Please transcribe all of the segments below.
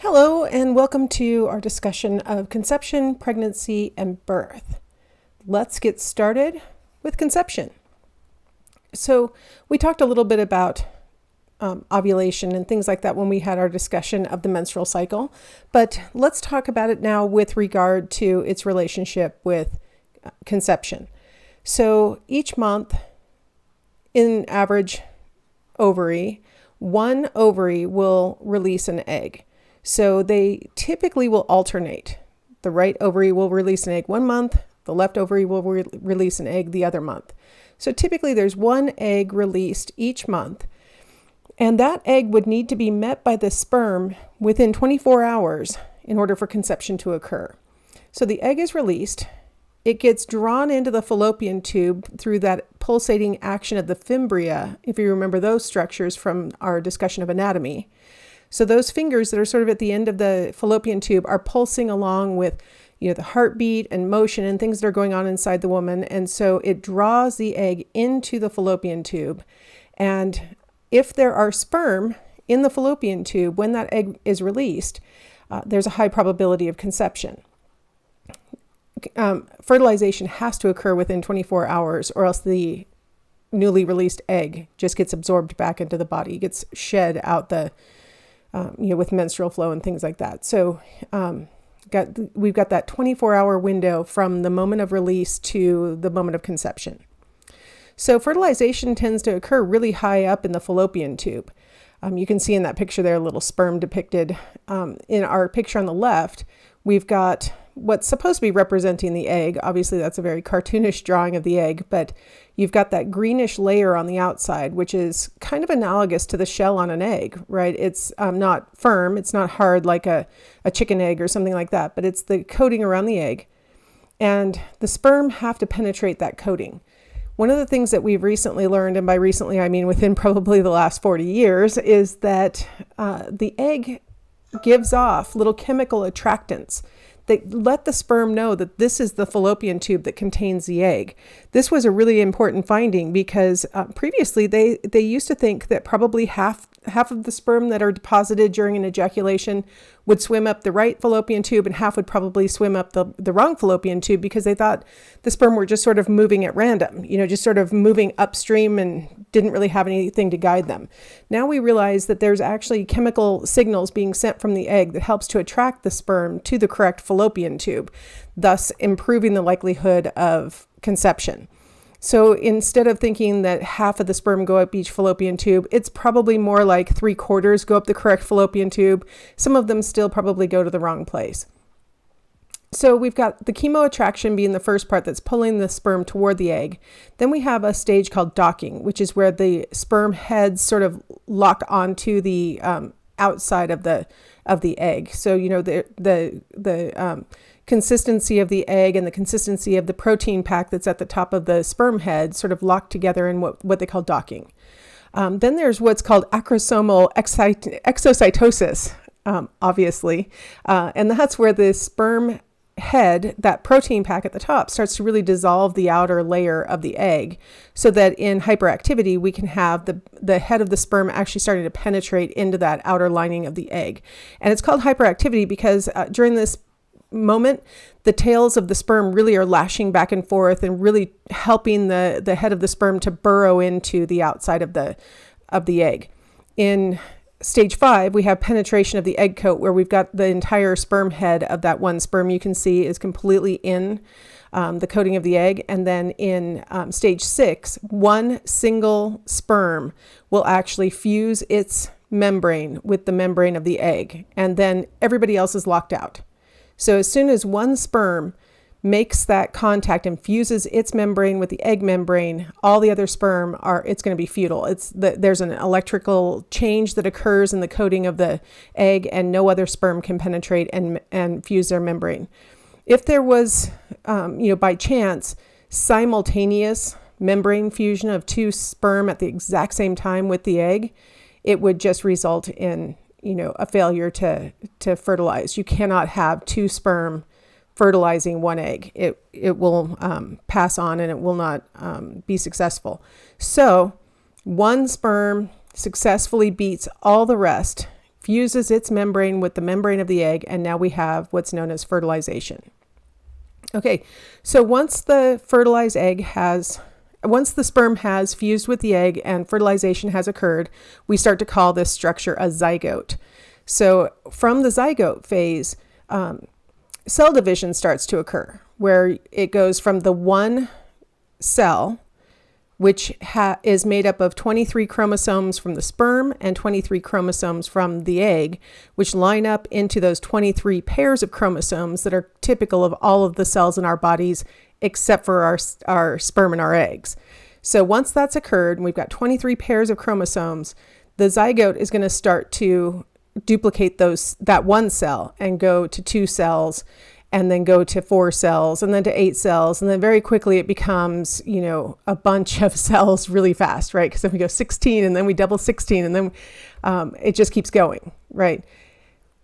Hello, and welcome to our discussion of conception, pregnancy, and birth. Let's get started with conception. So, we talked a little bit about ovulation and things like that when we had our discussion of the menstrual cycle, but let's talk about it now with regard to its relationship with conception. So, each month, in average ovary, one ovary will release an egg. So they typically will alternate. The right ovary will release an egg one month, the left ovary will release an egg the other month. So typically there's one egg released each month, and that egg would need to be met by the sperm within 24 hours in order for conception to occur. So the egg is released, it gets drawn into the fallopian tube through that pulsating action of the fimbria, if you remember those structures from our discussion of anatomy. So those fingers that are sort of at the end of the fallopian tube are pulsing along with, the heartbeat and motion and things that are going on inside the woman. And so it draws the egg into the fallopian tube. And if there are sperm in the fallopian tube, when that egg is released, there's a high probability of conception. Fertilization has to occur within 24 hours or else the newly released egg just gets absorbed back into the body, gets shed out with menstrual flow and things like that. So we've got that 24-hour window from the moment of release to the moment of conception. So fertilization tends to occur really high up in the fallopian tube. You can see in that picture there a little sperm depicted. In our picture on the left, we've got what's supposed to be representing the egg. Obviously, that's a very cartoonish drawing of the egg, but you've got that greenish layer on the outside, which is kind of analogous to the shell on an egg, right? It's not firm, it's not hard like a chicken egg or something like that, but it's the coating around the egg. And the sperm have to penetrate that coating. One of the things that we've recently learned, and by recently I mean within probably the last 40 years, is that the egg gives off little chemical attractants that let the sperm know that this is the fallopian tube that contains the egg. This was a really important finding because previously they used to think that probably half of the sperm that are deposited during an ejaculation would swim up the right fallopian tube and half would probably swim up the wrong fallopian tube because they thought the sperm were just sort of moving at random, just sort of moving upstream and didn't really have anything to guide them. Now we realize that there's actually chemical signals being sent from the egg that helps to attract the sperm to the correct fallopian tube, thus improving the likelihood of conception. So instead of thinking that half of the sperm go up each fallopian tube, it's probably more like 3/4 go up the correct fallopian tube. Some of them still probably go to the wrong place. So we've got the chemoattraction being the first part that's pulling the sperm toward the egg. Then we have a stage called docking, which is where the sperm heads sort of lock onto the outside of the egg. So the consistency of the egg and the consistency of the protein pack that's at the top of the sperm head sort of locked together in what they call docking. Then there's what's called acrosomal exocytosis, obviously, and that's where the sperm head, that protein pack at the top, starts to really dissolve the outer layer of the egg so that in hyperactivity we can have the head of the sperm actually starting to penetrate into that outer lining of the egg. And it's called hyperactivity because during this moment, the tails of the sperm really are lashing back and forth and really helping the head of the sperm to burrow into the outside of the egg. In stage 5, we have penetration of the egg coat, where we've got the entire sperm head of that one sperm you can see is completely in the coating of the egg. And then in stage 6, one single sperm will actually fuse its membrane with the membrane of the egg, and then everybody else is locked out. So as soon as one sperm makes that contact and fuses its membrane with the egg membrane, all the other sperm it's going to be futile. There's an electrical change that occurs in the coating of the egg, and no other sperm can penetrate and fuse their membrane. If there was, by chance, simultaneous membrane fusion of two sperm at the exact same time with the egg, it would just result in a failure to fertilize. You cannot have two sperm fertilizing one egg. It will pass on and it will not be successful. So one sperm successfully beats all the rest, fuses its membrane with the membrane of the egg, and now we have what's known as fertilization. Okay, so once the sperm has fused with the egg and fertilization has occurred, we start to call this structure a zygote. So from the zygote phase, cell division starts to occur, where it goes from the one cell, which is made up of 23 chromosomes from the sperm and 23 chromosomes from the egg, which line up into those 23 pairs of chromosomes that are typical of all of the cells in our bodies, except for our sperm and our eggs. So once that's occurred, and we've got 23 pairs of chromosomes, the zygote is going to start to duplicate that one cell and go to 2 cells, and then go to 4 cells, and then to 8 cells. And then very quickly it becomes, a bunch of cells really fast, right? Because then we go 16, and then we double 16, and then it just keeps going, right?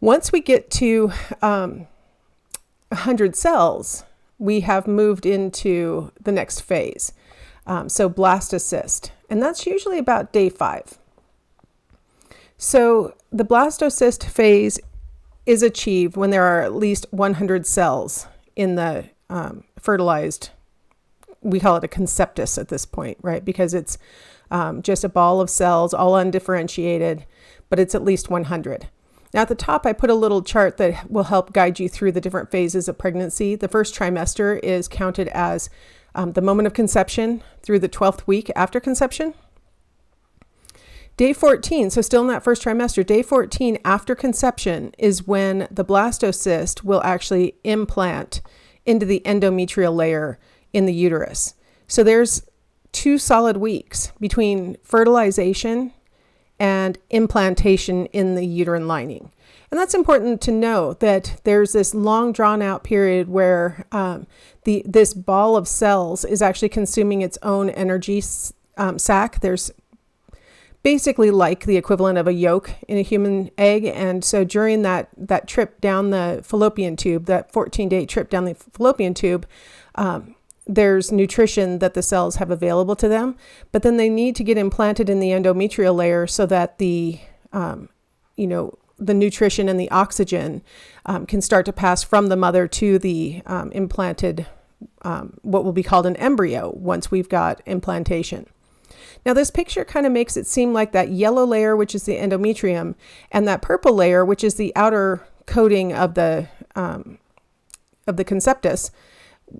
Once we get to 100 cells, we have moved into the next phase. So blastocyst, and that's usually about day 5. So the blastocyst phase is achieved when there are at least 100 cells in the fertilized, we call it a conceptus at this point, right? Because it's just a ball of cells, all undifferentiated, but it's at least 100. Now at the top, I put a little chart that will help guide you through the different phases of pregnancy. The first trimester is counted as the moment of conception through the 12th week after conception. Day 14, so still in that first trimester, day 14 after conception is when the blastocyst will actually implant into the endometrial layer in the uterus. So there's 2 solid weeks between fertilization and implantation in the uterine lining. And that's important to know, that there's this long drawn out period where this ball of cells is actually consuming its own energy sac. There's basically like the equivalent of a yolk in a human egg. And so during that trip down the fallopian tube, that 14-day trip down the fallopian tube, there's nutrition that the cells have available to them, but then they need to get implanted in the endometrial layer so that the nutrition and the oxygen can start to pass from the mother to the implanted, what will be called an embryo once we've got implantation. Now this picture kind of makes it seem like that yellow layer, which is the endometrium, and that purple layer, which is the outer coating of the conceptus,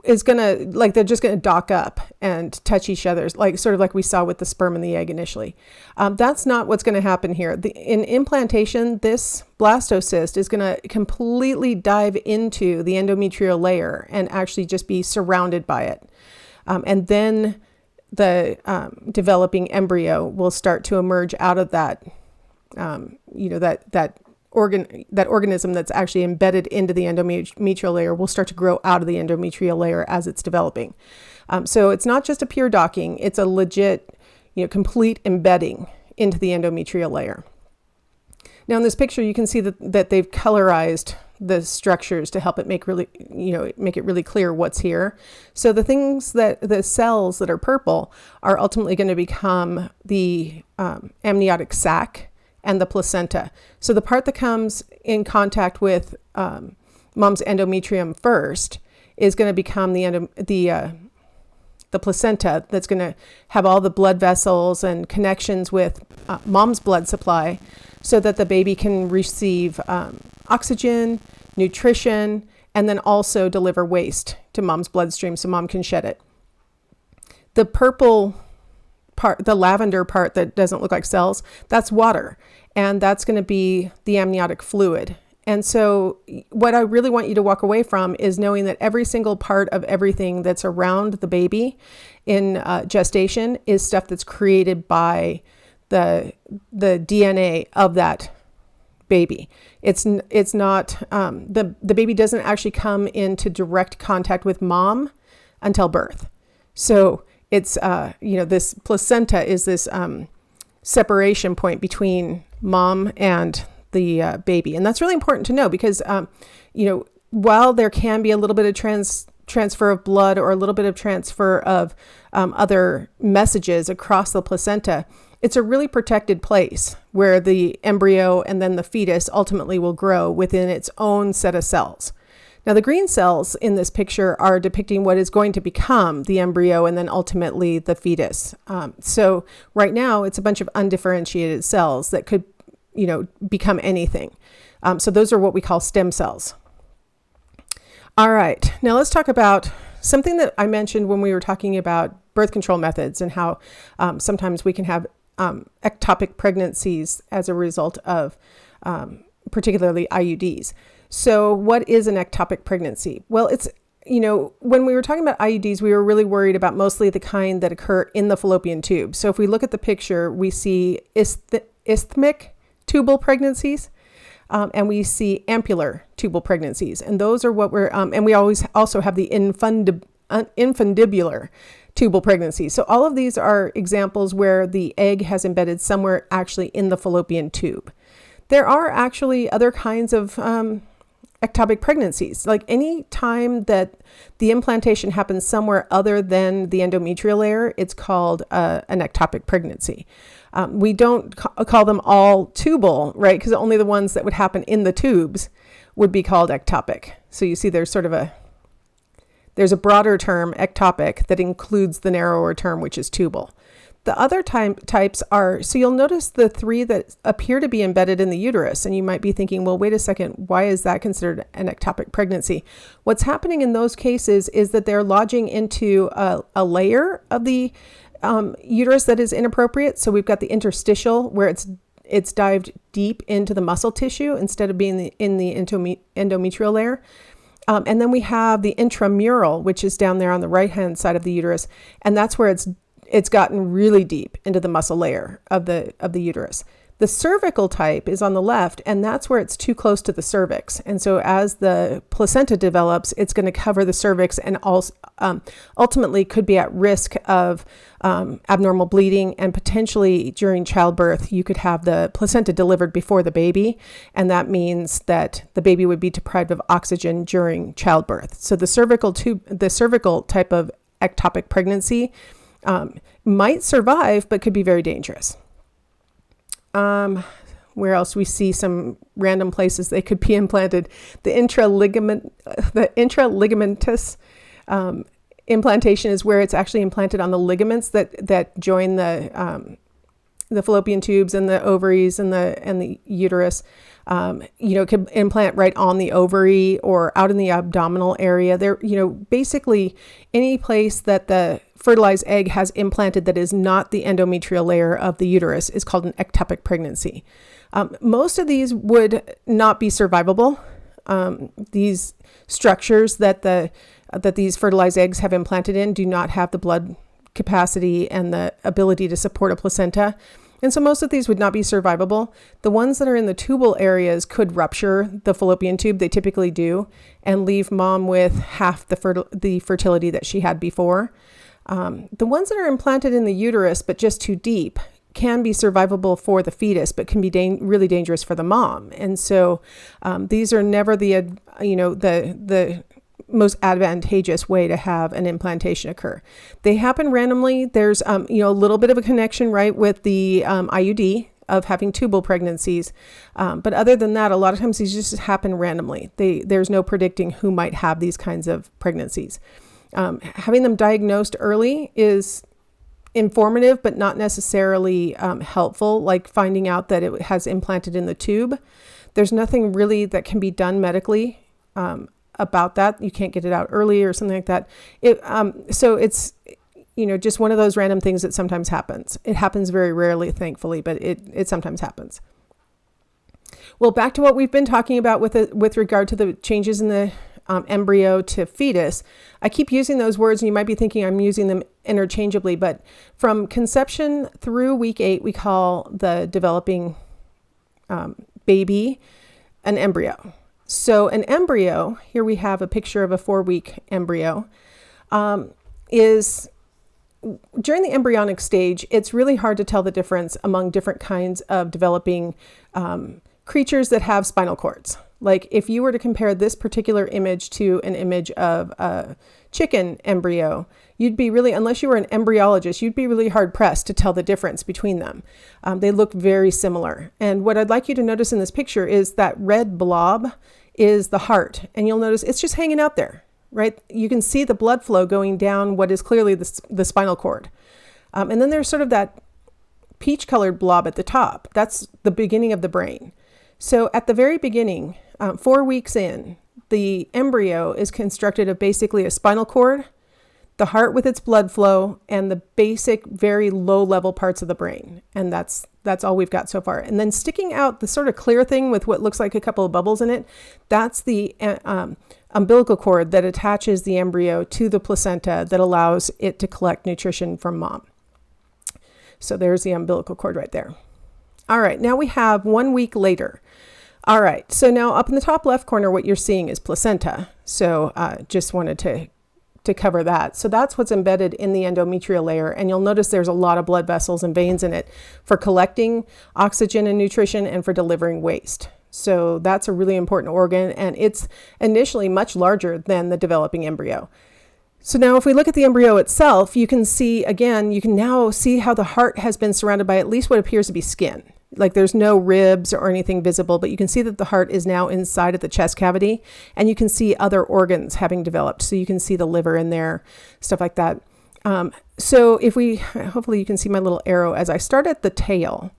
is they're just gonna dock up and touch each other, sort of like we saw with the sperm and the egg initially. That's not what's gonna happen here. In implantation, this blastocyst is gonna completely dive into the endometrial layer and actually just be surrounded by it. And then the developing embryo will start to emerge out of that, that organism that's actually embedded into the endometrial layer will start to grow out of the endometrial layer as it's developing. So it's not just a pure docking, it's a legit, complete embedding into the endometrial layer. Now in this picture, you can see that they've colorized the structures to help it make it really clear what's here. So the cells that are purple are ultimately going to become the amniotic sac and the placenta. So the part that comes in contact with mom's endometrium first is going to become the placenta, that's going to have all the blood vessels and connections with mom's blood supply, so that the baby can receive oxygen, nutrition, and then also deliver waste to mom's bloodstream so mom can shed it. The purple part, the lavender part that doesn't look like cells, that's water, and that's going to be the amniotic fluid. And so what I really want you to walk away from is knowing that every single part of everything that's around the baby in gestation is stuff that's created by the DNA of that baby. It's not, the baby doesn't actually come into direct contact with mom until birth. So it's, this placenta is this separation point between mom and the baby. And that's really important to know because, while there can be a little bit of transfer of blood or a little bit of transfer of other messages across the placenta, it's a really protected place where the embryo and then the fetus ultimately will grow within its own set of cells. Now, the green cells in this picture are depicting what is going to become the embryo and then ultimately the fetus. So right now, it's a bunch of undifferentiated cells that could, become anything. So those are what we call stem cells. All right, now let's talk about something that I mentioned when we were talking about birth control methods and how sometimes we can have ectopic pregnancies as a result of particularly IUDs. So what is an ectopic pregnancy? Well, it's, when we were talking about IUDs, we were really worried about mostly the kind that occur in the fallopian tube. So if we look at the picture, we see isthmic tubal pregnancies, and we see ampular tubal pregnancies. And those are what we're, and we always also have the infundibular tubal pregnancies. So all of these are examples where the egg has embedded somewhere actually in the fallopian tube. There are actually other kinds of ectopic pregnancies. Like any time that the implantation happens somewhere other than the endometrial layer, it's called an ectopic pregnancy. We don't call them all tubal, right? Because only the ones that would happen in the tubes would be called ectopic. So you see there's a broader term, ectopic, that includes the narrower term, which is tubal. The other types are, so you'll notice the three that appear to be embedded in the uterus, and you might be thinking, well, wait a second, why is that considered an ectopic pregnancy? What's happening in those cases is that they're lodging into a layer of the uterus that is inappropriate. So we've got the interstitial where it's dived deep into the muscle tissue instead of being in the endometrial layer. And then we have the intramural, which is down there on the right-hand side of the uterus, and that's where it's gotten really deep into the muscle layer of the uterus. The cervical type is on the left, and that's where it's too close to the cervix. And so as the placenta develops, it's going to cover the cervix and also ultimately could be at risk of abnormal bleeding, and potentially during childbirth, you could have the placenta delivered before the baby. And that means that the baby would be deprived of oxygen during childbirth. So the cervical type of ectopic pregnancy might survive, but could be very dangerous. Where else we see some random places they could be implanted. The intraligamentous implantation is where it's actually implanted on the ligaments that join the fallopian tubes and the ovaries and the uterus. It could implant right on the ovary or out in the abdominal area. There, basically any place that the fertilized egg has implanted that is not the endometrial layer of the uterus is called an ectopic pregnancy. Most of these would not be survivable. These structures that these fertilized eggs have implanted in do not have the blood capacity and the ability to support a placenta. And so most of these would not be survivable. The ones that are in the tubal areas could rupture the fallopian tube, they typically do, and leave mom with half the fertility that she had before. The ones that are implanted in the uterus but just too deep can be survivable for the fetus, but can be really dangerous for the mom. And so these are never the most advantageous way to have an implantation occur. They happen randomly. There's a little bit of a connection, right, with the IUD of having tubal pregnancies. But other than that, a lot of times these just happen randomly. There's no predicting who might have these kinds of pregnancies. Having them diagnosed early is informative, but not necessarily helpful, like finding out that it has implanted in the tube. There's nothing really that can be done medically about that. You can't get it out early or something like that. So it's, just one of those random things that sometimes happens. It happens very rarely, thankfully, but it sometimes happens. Well, back to what we've been talking about with regard to the changes in the embryo to fetus. I keep using those words and you might be thinking I'm using them interchangeably, but from conception through week 8, we call the developing baby an embryo. So an embryo, here we have a picture of a 4-week embryo, is during the embryonic stage, it's really hard to tell the difference among different kinds of developing creatures that have spinal cords. Like if you were to compare this particular image to an image of a chicken embryo, you'd be really, unless you were an embryologist, you'd be really hard pressed to tell the difference between them. They look very similar. And what I'd like you to notice in this picture is that red blob is the heart. And you'll notice it's just hanging out there, right? You can see the blood flow going down what is clearly the spinal cord. And then there's sort of that peach colored blob at the top. That's the beginning of the brain. So at the very beginning, 4 weeks in, the embryo is constructed of basically a spinal cord, the heart with its blood flow, and the basic, very low level parts of the brain. And that's all we've got so far. And then sticking out the sort of clear thing with what looks like a couple of bubbles in it, that's the umbilical cord that attaches the embryo to the placenta that allows it to collect nutrition from mom. So there's the umbilical cord right there. All right, now we have 1 week later. All right, so now up in the top left corner, what you're seeing is placenta. So just wanted to cover that. So that's what's embedded in the endometrial layer. And you'll notice there's a lot of blood vessels and veins in it for collecting oxygen and nutrition and for delivering waste. So that's a really important organ, and it's initially much larger than the developing embryo. So now if we look at the embryo itself, you can see, again, you can now see how the heart has been surrounded by at least what appears to be skin. Like there's no ribs or anything visible, but you can see that the heart is now inside of the chest cavity, and you can see other organs having developed. So you can see the liver in there, stuff like that. So if we, hopefully you can see my little arrow as I start at the tail,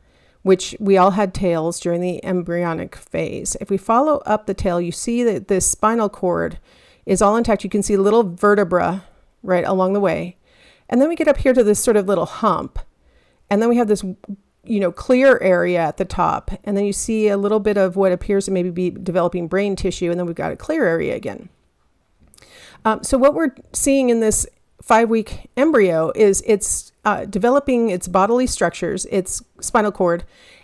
which we all had tails during the embryonic phase. If we follow up the tail, you see that this spinal cord is all intact. You can see little vertebra right along the way. And then we get up here to this sort of little hump. And then we have this, clear area at the top. And then you see a little bit of what appears to maybe be developing brain tissue. And then we've got a clear area again. So what we're seeing in this 5-week embryo is it's developing its bodily structures, its spinal cord,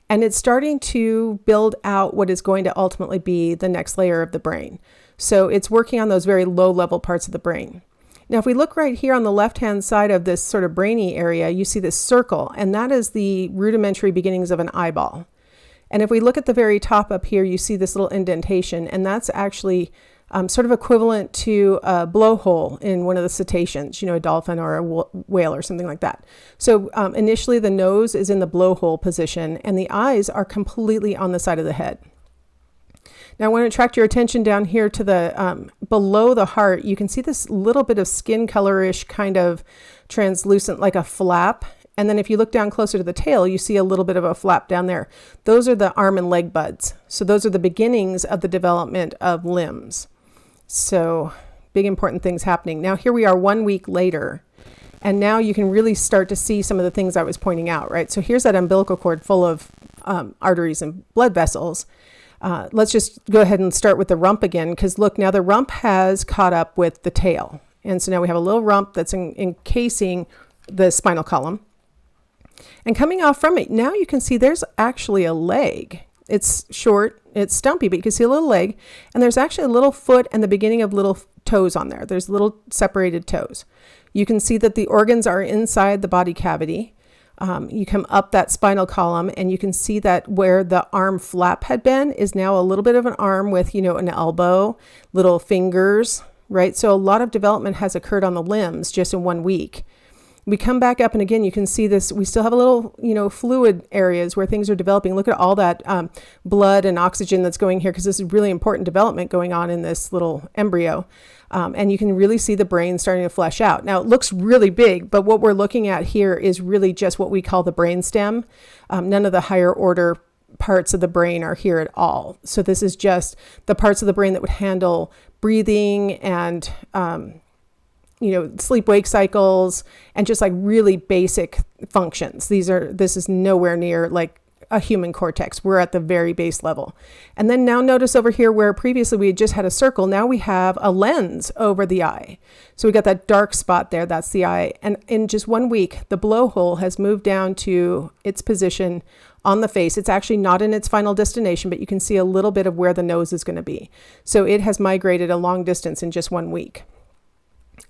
and it's starting to build out what is going to ultimately be the next layer of the brain. So it's working on those very low level parts of the brain. Now, if we look right here on the left-hand side of this sort of brainy area, you see this circle, and that is the rudimentary beginnings of an eyeball. And if we look at the very top up here, you see this little indentation, and that's actually sort of equivalent to a blowhole in one of the cetaceans, a dolphin or a whale or something like that. So initially the nose is in the blowhole position, and the eyes are completely on the side of the head. Now I want to attract your attention down here to the below the heart. You can see this little bit of skin colorish kind of translucent, like a flap. And then if you look down closer to the tail, you see a little bit of a flap down there. Those are the arm and leg buds. So those are the beginnings of the development of limbs. So big important things happening. Now here we are 1 week later. And now you can really start to see some of the things I was pointing out, right? So here's that umbilical cord full of arteries and blood vessels. Let's just go ahead and start with the rump again, because look, now the rump has caught up with the tail. And so now we have a little rump that's encasing the spinal column. And coming off from it, now you can see there's actually a leg. It's short, it's stumpy, but you can see a little leg. And there's actually a little foot and the beginning of little toes on there. There's little separated toes. You can see that the organs are inside the body cavity. You come up that spinal column, and you can see that where the arm flap had been is now a little bit of an arm with, an elbow, little fingers, right? So a lot of development has occurred on the limbs just in 1 week. We come back up, and again, you can see this. We still have a little, fluid areas where things are developing. Look at all that blood and oxygen that's going here, because this is really important development going on in this little embryo. And you can really see the brain starting to flesh out. Now, it looks really big, but what we're looking at here is really just what we call the brain stem. None of the higher order parts of the brain are here at all. So this is just the parts of the brain that would handle breathing and sleep-wake cycles and just like really basic functions. This is nowhere near like a human cortex. We're at the very base level. And then now notice over here where previously we had just had a circle, now we have a lens over the eye. So we got that dark spot there, that's the eye. And in just 1 week, the blowhole has moved down to its position on the face. It's actually not in its final destination, but you can see a little bit of where the nose is going to be. So it has migrated a long distance in just 1 week.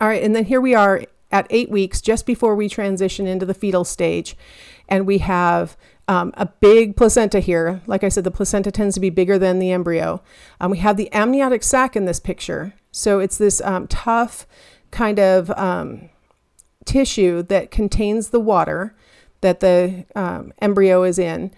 All right, and then here we are at 8 weeks, just before we transition into the fetal stage. And we have a big placenta here. Like I said, the placenta tends to be bigger than the embryo. We have the amniotic sac in this picture. So it's this tough kind of tissue that contains the water that the embryo is in.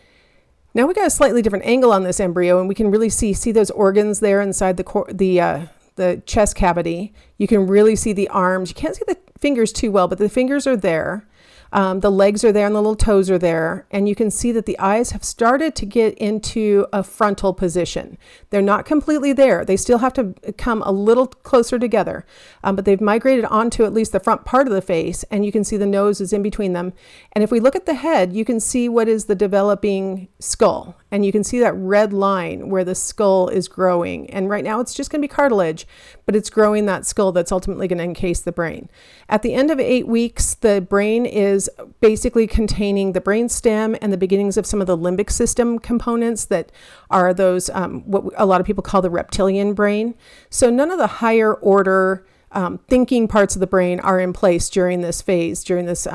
Now we got a slightly different angle on this embryo, and we can really see those organs there inside the chest cavity. You can really see the arms. You can't see the fingers too well, but the fingers are there. The legs are there and the little toes are there. And you can see that the eyes have started to get into a frontal position. They're not completely there. They still have to come a little closer together, but they've migrated onto at least the front part of the face, and you can see the nose is in between them. And if we look at the head, you can see what is the developing skull. And you can see that red line where the skull is growing. And right now it's just going to be cartilage, but it's growing that skull that's ultimately going to encase the brain. At the end of 8 weeks, the brain is basically containing the brain stem and the beginnings of some of the limbic system components that are those, what a lot of people call the reptilian brain. So none of the higher order thinking parts of the brain are in place during this phase, during this,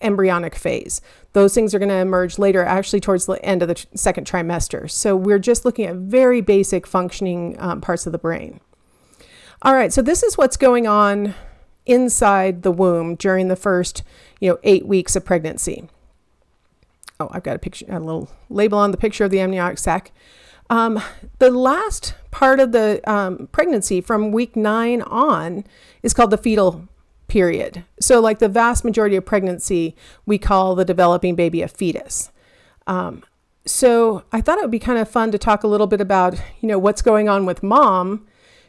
embryonic phase. Those things are going to emerge later, actually towards the end of the second trimester. So we're just looking at very basic functioning parts of the brain. All right, so this is what's going on inside the womb during the first, 8 weeks of pregnancy. Oh, I've got a little label on the picture of the amniotic sac. The last part of the pregnancy from week 9 on is called the fetal period. So like the vast majority of pregnancy, we call the developing baby a fetus. So I thought it would be kind of fun to talk a little bit about, what's going on with mom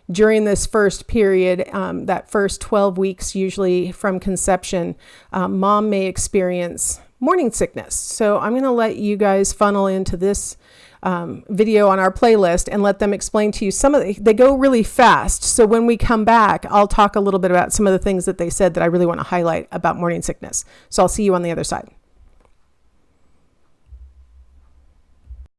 during this first period, that first 12 weeks, usually from conception. Mom may experience morning sickness. So I'm going to let you guys funnel into this video on our playlist and let them explain to you they go really fast. So when we come back, I'll talk a little bit about some of the things that they said that I really want to highlight about morning sickness. So I'll see you on the other side.